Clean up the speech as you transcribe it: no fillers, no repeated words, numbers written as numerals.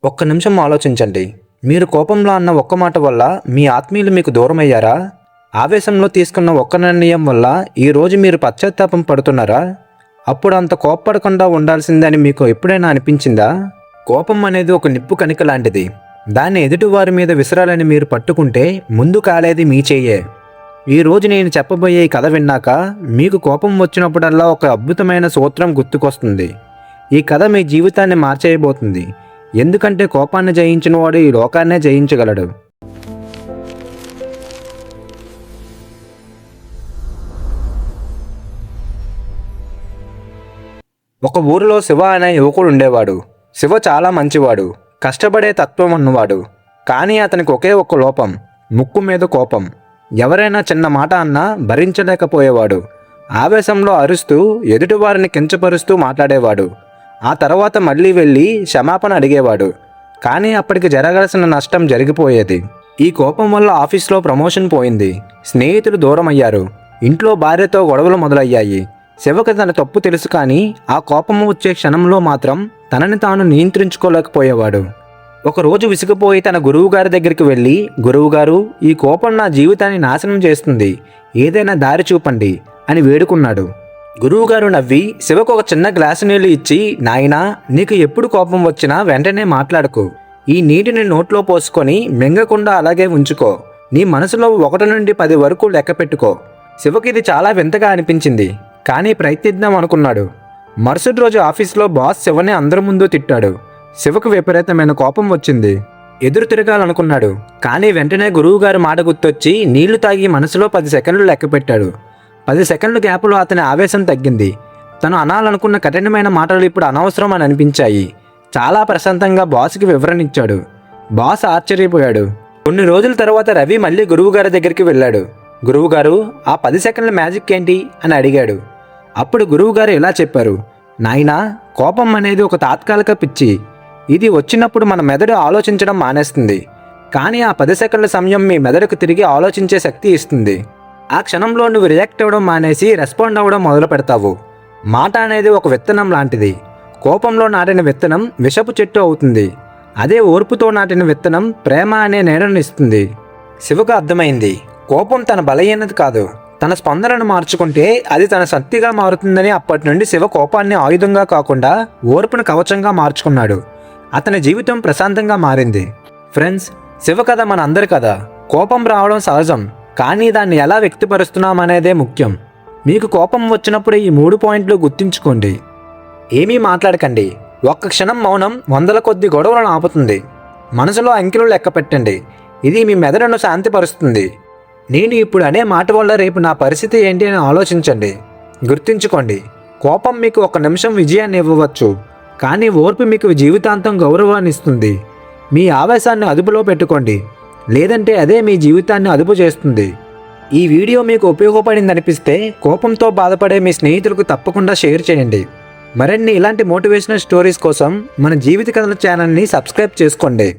ఒక్క నిమిషం ఆలోచించండి. మీరు కోపంలో అన్న ఒక్క మాట వల్ల మీ ఆత్మీయులు మీకు దూరమయ్యారా? ఆవేశంలో తీసుకున్న ఒక్క నిర్ణయం వల్ల ఈరోజు మీరు పశ్చాత్తాపం పడుతున్నారా? అప్పుడు అంత కోప్పడకుండా ఉండాల్సిందని మీకు ఎప్పుడైనా అనిపించిందా? కోపం అనేది ఒక నిప్పు కణిక లాంటిది. దాన్ని ఎదుటివారి మీద విసరాలని మీరు పట్టుకుంటే ముందు కాలేది మీ చెయ్యే. ఈరోజు నేను చెప్పబోయే ఈ కథ విన్నాక మీకు కోపం వచ్చినప్పుడల్లా ఒక అద్భుతమైన సూత్రం గుర్తుకొస్తుంది. ఈ కథ మీ జీవితాన్ని మార్చేయబోతుంది. ఎందుకంటే కోపాన్ని జయించిన వాడు ఈ లోకాన్నే జయించగలడు. ఒక ఊరిలో శివ అనే యువకుడు ఉండేవాడు. శివ చాలా మంచివాడు, కష్టపడే తత్వం ఉన్నవాడు. కానీ అతనికి ఒకే ఒక్క లోపం, ముక్కు మీద కోపం. ఎవరైనా చిన్న మాట అన్నా భరించలేకపోయేవాడు. ఆవేశంలో అరుస్తూ ఎదుటివారిని కించపరుస్తూ మాట్లాడేవాడు. ఆ తర్వాత మళ్ళీ వెళ్ళి క్షమాపణ అడిగేవాడు. కానీ అప్పటికి జరగాల్సిన నష్టం జరిగిపోయేది. ఈ కోపం వల్ల ఆఫీస్లో ప్రమోషన్ పోయింది, స్నేహితులు దూరం అయ్యారు, ఇంట్లో భార్యతో గొడవలు మొదలయ్యాయి. శివకి తన తప్పు తెలుసు, కానీ ఆ కోపం వచ్చే క్షణంలో మాత్రం తనని తాను నియంత్రించుకోలేకపోయేవాడు. ఒకరోజు విసిగిపోయి తన గురువుగారి దగ్గరికి వెళ్ళి, గురువుగారు, ఈ కోపం నా జీవితాన్ని నాశనం చేస్తుంది, ఏదైనా దారి చూపండి అని వేడుకున్నాడు. గురువుగారు నవ్వి శివకు ఒక చిన్న గ్లాసు నీళ్లు ఇచ్చి, నాయనా, నీకు ఎప్పుడు కోపం వచ్చినా వెంటనే మాట్లాడకు. ఈ నీటిని నోట్లో పోసుకొని మింగకుండా అలాగే ఉంచుకో. నీ మనసులో 1 నుండి 10 వరకు లెక్క పెట్టుకో. శివకి ఇది చాలా వింతగా అనిపించింది, కానీ ప్రయత్నిద్దాం అనుకున్నాడు. మరుసటి రోజు ఆఫీస్లో బాస్ శివని అందరి ముందు తిట్టాడు. శివకు విపరీతమైన కోపం వచ్చింది. ఎదురు తిరగాలనుకున్నాడు, కానీ వెంటనే గురువుగారి మాట గుర్తొచ్చి నీళ్లు తాగి మనసులో 10 సెకండ్లు లెక్క పెట్టాడు. 10 సెకండ్ల గ్యాప్లో అతని ఆవేశం తగ్గింది. తను అనాలనుకున్న కఠినమైన మాటలు ఇప్పుడు అనవసరం అని అనిపించాయి. చాలా ప్రశాంతంగా బాస్కి వివరణ ఇచ్చాడు. బాస్ ఆశ్చర్యపోయాడు. కొన్ని రోజుల తర్వాత రవి మళ్ళీ గురువుగారి దగ్గరికి వెళ్ళాడు. గురువుగారు, ఆ 10 సెకండ్ల మ్యాజిక్ ఏంటి అని అడిగాడు. అప్పుడు గురువుగారు ఇలా చెప్పారు, నాయనా, కోపం అనేది ఒక తాత్కాలిక పిచ్చి. ఇది వచ్చినప్పుడు మన మెదడు ఆలోచించడం మానేస్తుంది. కానీ ఆ 10 సెకండ్ల సమయం మీ మెదడుకు తిరిగి ఆలోచించే శక్తి ఇస్తుంది. ఆ క్షణంలో నువ్వు రియాక్ట్ అవ్వడం మానేసి రెస్పాండ్ అవ్వడం మొదలు పెడతావు. మాట అనేది ఒక విత్తనం లాంటిది. కోపంలో నాటిన విత్తనం విషపు చెట్టు అవుతుంది. అదే ఓర్పుతో నాటిన విత్తనం ప్రేమ అనే నీడను ఇస్తుంది. శివకు అర్థమైంది, కోపం తన బలహీనత కాదు, తన స్పందనను మార్చుకుంటే అది తన శక్తిగా మారుతుందని. అప్పటి నుండి శివ కోపాన్ని ఆయుధంగా కాకుండా ఓర్పును కవచంగా మార్చుకున్నాడు. అతని జీవితం ప్రశాంతంగా మారింది. ఫ్రెండ్స్, శివ కథ మన అందరి కథ. కోపం రావడం సహజం, కానీ దాన్ని ఎలా వ్యక్తపరుస్తున్నామనేదే ముఖ్యం. మీకు కోపం వచ్చినప్పుడు ఈ 3 పాయింట్లు గుర్తుంచుకోండి. ఏమీ మాట్లాడకండి. ఒక్క క్షణం మౌనం 100ల కొద్ది గొడవలను ఆపుతుంది. మనసులో అంకెలు లెక్క పెట్టండి. ఇది మీ మెదడును శాంతిపరుస్తుంది. నేను ఇప్పుడు అనే మాట వల్ల రేపు నా పరిస్థితి ఏంటి అని ఆలోచించండి. గుర్తుంచుకోండి, కోపం మీకు 1 నిమిషం విజయాన్ని ఇవ్వవచ్చు, కానీ ఓర్పు మీకు జీవితాంతం గౌరవాన్ని ఇస్తుంది. మీ ఆవేశాన్ని అదుపులో పెట్టుకోండి, లేదంటే అదే మీ జీవితాన్ని అదుపు చేస్తుంది. ఈ వీడియో మీకు ఉపయోగపడింది అనిపిస్తే కోపంతో బాధపడే మీ స్నేహితులకు తప్పకుండా షేర్ చేయండి. మరిన్ని ఇలాంటి మోటివేషనల్ స్టోరీస్ కోసం మన జీవిత కథల ఛానల్ని సబ్స్క్రైబ్ చేసుకోండి.